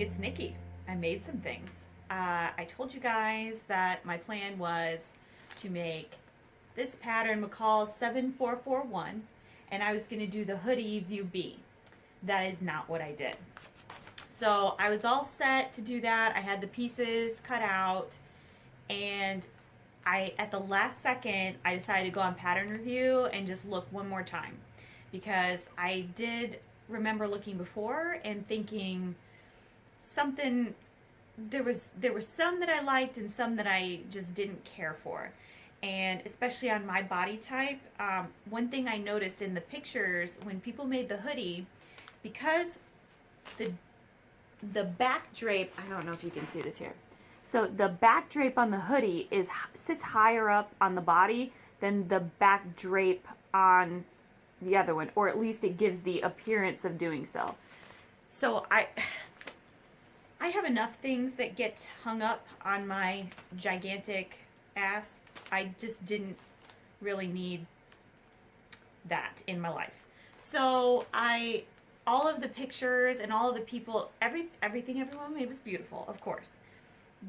It's Nikki. I made some things. I told you guys that my plan was to make this pattern McCalls 7441, and I was going to do the hoodie view B. That is not what I did. So I was all set to do that. I had the pieces cut out, and at the last second, I decided to go on pattern review and just look one more time, because I did remember looking before and thinking something. There was some that I liked and some that I just didn't care for, and especially on my body type. One thing I noticed in the pictures when people made the hoodie, because the back drape, I don't know if you can see this here. So the back drape on the hoodie sits higher up on the body than the back drape on the other one, or at least it gives the appearance of doing so. So I have enough things that get hung up on my gigantic ass. I just didn't really need that in my life. So all of the pictures and all of the people, everything everyone made was beautiful, of course.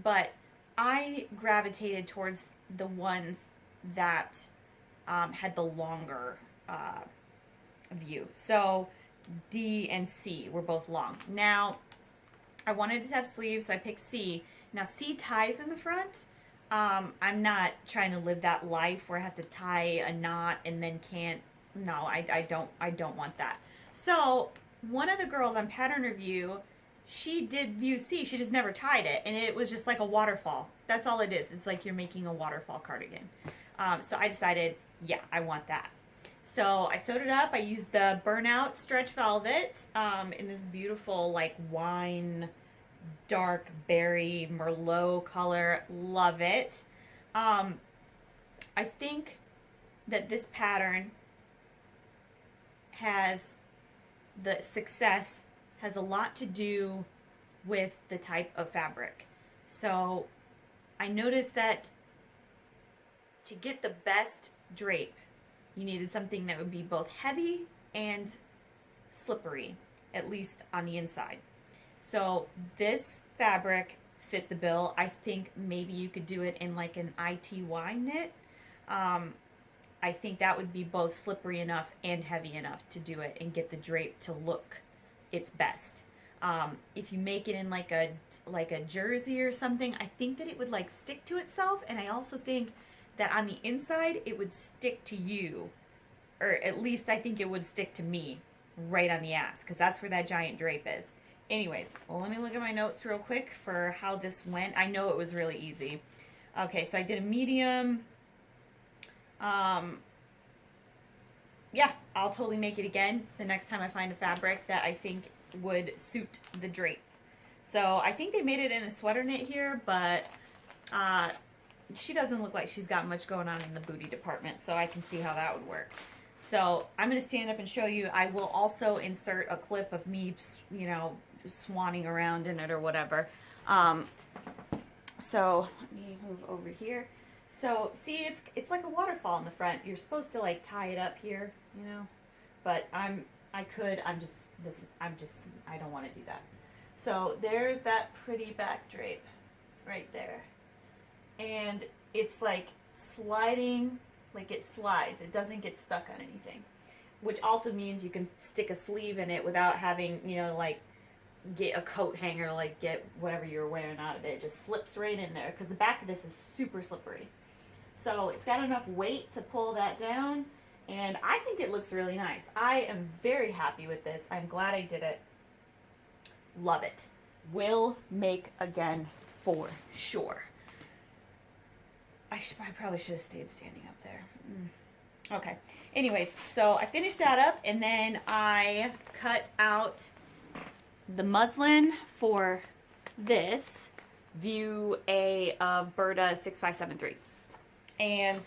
But I gravitated towards the ones that had the longer view. So D and C were both long. Now, I wanted to have sleeves, so I picked C. Now, C ties in the front. I'm not trying to live that life where I have to tie a knot and then can't. No, I don't want that. So one of the girls on pattern review, she did view C. She just never tied it, and it was just like a waterfall. That's all it is. It's like you're making a waterfall cardigan. So I decided, yeah, I want that. So I sewed it up. I used the burnout stretch velvet in this beautiful like wine, dark berry, Merlot color. Love it. I think that this pattern the success has a lot to do with the type of fabric. So I noticed that to get the best drape, you needed something that would be both heavy and slippery, at least on the inside. So this fabric fit the bill. I think maybe you could do it in like an ITY knit. I think that would be both slippery enough and heavy enough to do it and get the drape to look its best. If you make it in like a jersey or something, I think that it would like stick to itself, and I also think that on the inside it would stick to you, or at least I think it would stick to me right on the ass, because that's where that giant drape is. Anyways, well, let me look at my notes real quick for how this went. I know it was really easy. Okay, so I did a medium. Yeah, I'll totally make it again the next time I find a fabric that I think would suit the drape. So I think they made it in a sweater knit here, but she doesn't look like she's got much going on in the booty department, so I can see how that would work. So I'm going to stand up and show you. I will also insert a clip of me, you know, swanning around in it or whatever. So let me move over here. So see, it's like a waterfall in the front. You're supposed to like tie it up here, you know, but I don't want to do that. So there's that pretty back drape right there. And it's like sliding, like it slides. It doesn't get stuck on anything, which also means you can stick a sleeve in it without having, you know, like get a coat hanger, like get whatever you're wearing out of it. It just slips right in there, because the back of this is super slippery. So it's got enough weight to pull that down, and I think it looks really nice. I am very happy with this. I'm glad I did it. Love it. Will make again for sure. I probably should have stayed standing up there. Okay. Anyways, so I finished that up, and then I cut out the muslin for this view A of Burda 6573. And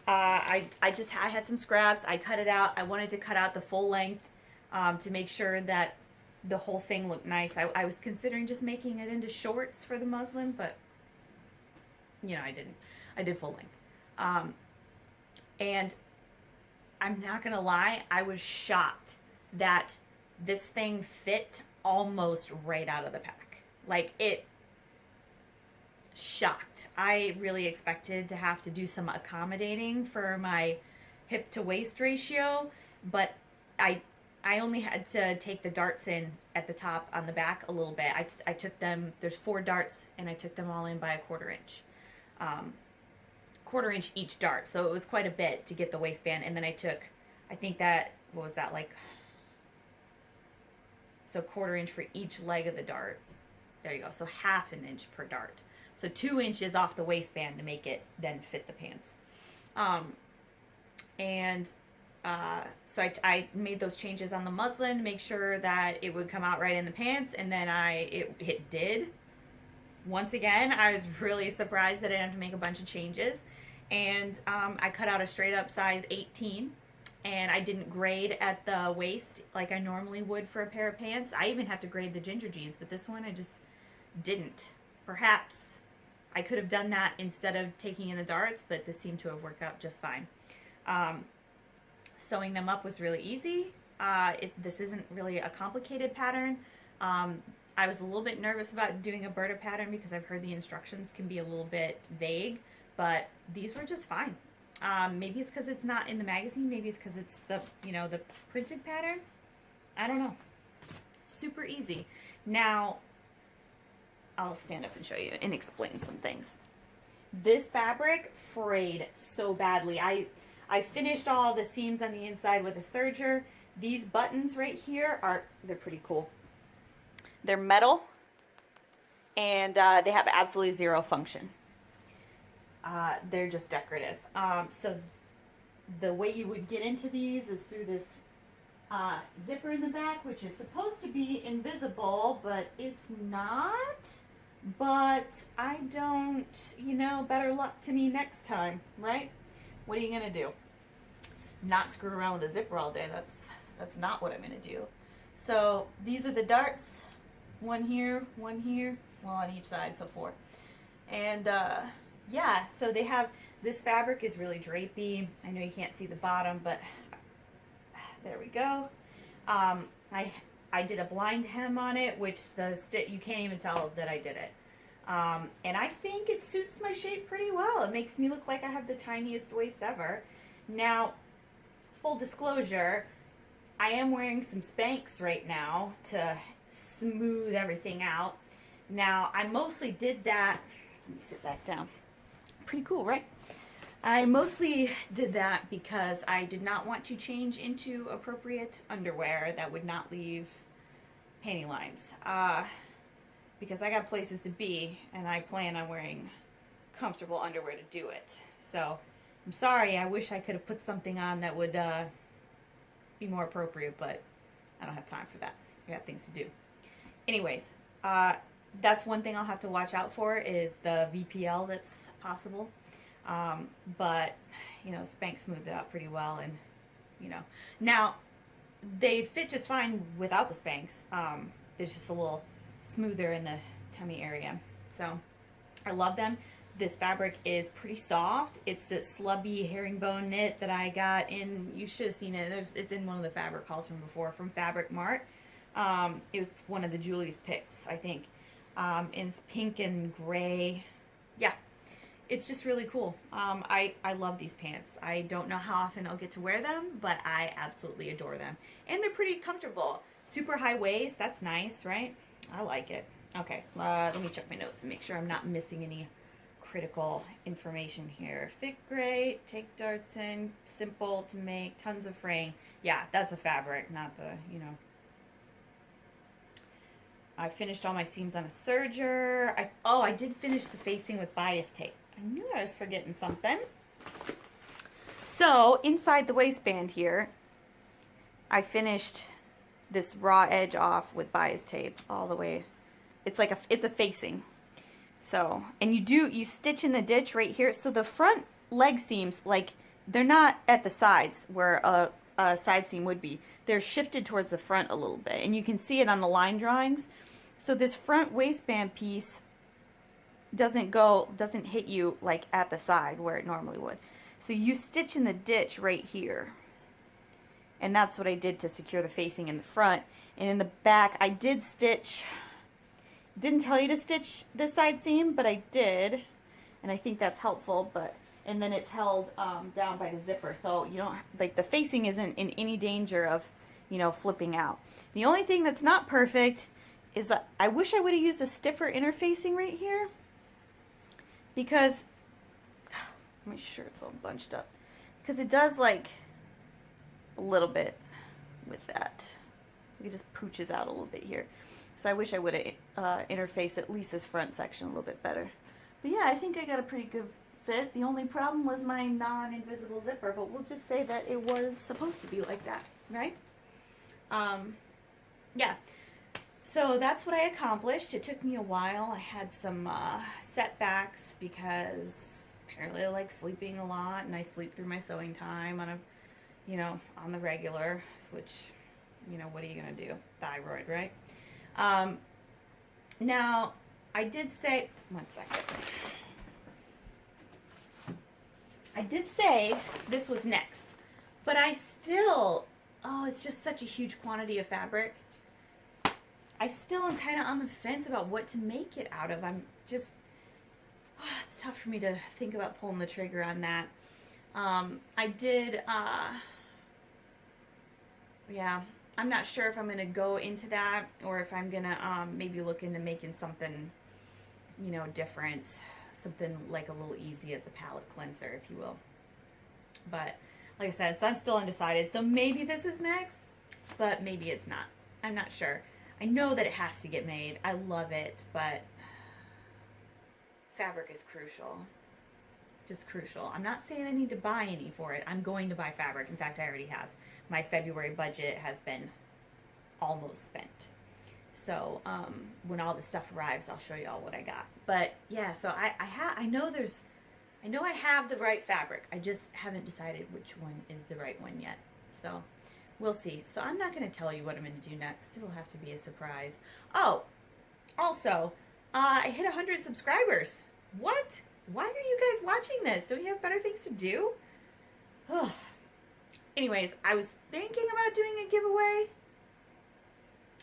I had some scraps. I cut it out. I wanted to cut out the full length to make sure that the whole thing looked nice. I was considering just making it into shorts for the muslin, but you know, I didn't. I did full length. And I'm not gonna lie, I was shocked that this thing fit almost right out of the pack. Like, it shocked. I really expected to have to do some accommodating for my hip to waist ratio, but I only had to take the darts in at the top on the back a little bit. I took them, there's 4 darts, and I took them all in by a quarter-inch. Quarter-inch each dart, so it was quite a bit to get the waistband. And then I took, I think that, what was that, like, so quarter-inch for each leg of the dart. There you go, so ½ an inch per dart. So 2 inches off the waistband to make it then fit the pants. So I made those changes on the muslin to make sure that it would come out right in the pants, and then it did. Once again, I was really surprised that I didn't have to make a bunch of changes. And I cut out a straight up size 18, and I didn't grade at the waist like I normally would for a pair of pants. I even have to grade the ginger jeans, but this one I just didn't. Perhaps I could have done that instead of taking in the darts, but this seemed to have worked out just fine. Sewing them up was really easy. This isn't really a complicated pattern. I was a little bit nervous about doing a Burda pattern because I've heard the instructions can be a little bit vague, but these were just fine. Maybe it's because it's not in the magazine. Maybe it's because it's the printed pattern. I don't know. Super easy. Now, I'll stand up and show you and explain some things. This fabric frayed so badly. I finished all the seams on the inside with a serger. These buttons right here they're pretty cool. They're metal, and they have absolutely zero function. They're just decorative. So the way you would get into these is through this zipper in the back, which is supposed to be invisible, but it's not. But I don't, better luck to me next time, right? What are you gonna do? Not screw around with a zipper all day. That's not what I'm gonna do. So these are the darts. One here, well, on each side, so 4. And yeah, so they have, this fabric is really drapey. I know you can't see the bottom, but there we go. I did a blind hem on it, which you can't even tell that I did it. And I think it suits my shape pretty well. It makes me look like I have the tiniest waist ever. Now, full disclosure, I am wearing some Spanx right now to smooth everything out. Now, I mostly did that, let me sit back down. Pretty cool, right? I mostly did that because I did not want to change into appropriate underwear that would not leave panty lines. Because I got places to be, and I plan on wearing comfortable underwear to do it. So, I'm sorry, I wish I could have put something on that would be more appropriate, but I don't have time for that. I got things to do. Anyways, that's one thing I'll have to watch out for is the VPL that's possible. But, Spanx smoothed it out pretty well, and, Now, they fit just fine without the Spanx. There's just a little smoother in the tummy area. So, I love them. This fabric is pretty soft. It's this slubby herringbone knit that I got in, you should have seen it. It's in one of the fabric hauls from before, from Fabric Mart. It was one of the Julie's picks, I think. It's pink and gray. Yeah, it's just really cool. I love these pants. I don't know how often I'll get to wear them, but I absolutely adore them. And they're pretty comfortable. Super high waist, that's nice, right? I like it. Okay, let me check my notes and make sure I'm not missing any critical information here. Fit great, take darts in, simple to make, tons of fraying. Yeah, that's a fabric, not the, I finished all my seams on a serger. I did finish the facing with bias tape. I knew I was forgetting something. So, inside the waistband here, I finished this raw edge off with bias tape all the way. It's a facing. So, and you stitch in the ditch right here. So the front leg seams, they're not at the sides where a side seam would be. They're shifted towards the front a little bit. And you can see it on the line drawings. So this front waistband piece doesn't hit you at the side where it normally would. So you stitch in the ditch right here. And that's what I did to secure the facing in the front. And in the back, I did stitch didn't tell you to stitch this side seam, but I did, and I think that's helpful. And then it's held down by the zipper, so you don't, like, the facing isn't in any danger of, you know, flipping out. The only thing that's not perfect is that I wish I would have used a stiffer interfacing right here, because my shirt's all bunched up, because it does like a little bit with that. It just pooches out a little bit here. So I wish I would have interfaced at least this front section a little bit better. But yeah, I think I got a pretty good fit. The only problem was my non-invisible zipper, but we'll just say that it was supposed to be like that, right? Yeah. So that's what I accomplished. It took me a while. I had some setbacks because apparently I like sleeping a lot, and I sleep through my sewing time on a, you know, on the regular, which, you know, what are you gonna do? Thyroid, right? Now, I did say, one second. I did say this was next, but I still, oh, it's just such a huge quantity of fabric. I still am kind of on the fence about what to make it out of. I'm just, oh, it's tough for me to think about pulling the trigger on that. I did, yeah, I'm not sure if I'm going to go into that or if I'm going to maybe look into making something, you know, different. Something like a little easy as a palette cleanser, if you will. But like I said, so I'm still undecided. So maybe this is next, but maybe it's not. I'm not sure. I know that it has to get made. I love it, but fabric is crucial. Just crucial. I'm not saying I need to buy any for it. I'm going to buy fabric. In fact, I already have. My February budget has been almost spent. So when all the stuff arrives, I'll show you all what I got. But yeah, so I know I have the right fabric. I just haven't decided which one is the right one yet. So we'll see. So I'm not going to tell you what I'm going to do next. It'll have to be a surprise. Oh, also, I hit 100 subscribers. What? Why are you guys watching this? Don't you have better things to do? Anyways, I was thinking about doing a giveaway.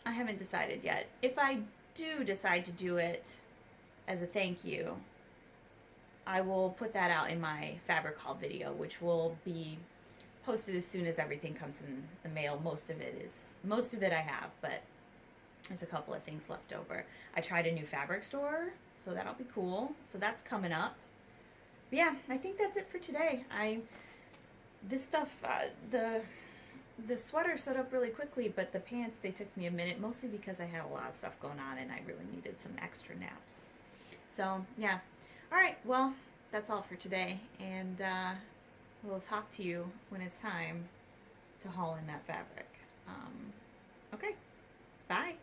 I haven't decided yet. If I do decide to do it as a thank you, I will put that out in my fabric haul video, which will be posted as soon as everything comes in the mail. Most of it I have, but there's a couple of things left over. I tried a new fabric store, so that'll be cool. So that's coming up. But yeah, I think that's it for today. This stuff, the sweater sewed up really quickly, but the pants, they took me a minute, mostly because I had a lot of stuff going on and I really needed some extra naps. So yeah. All right, well, that's all for today, and we'll talk to you when it's time to haul in that fabric. Okay, bye.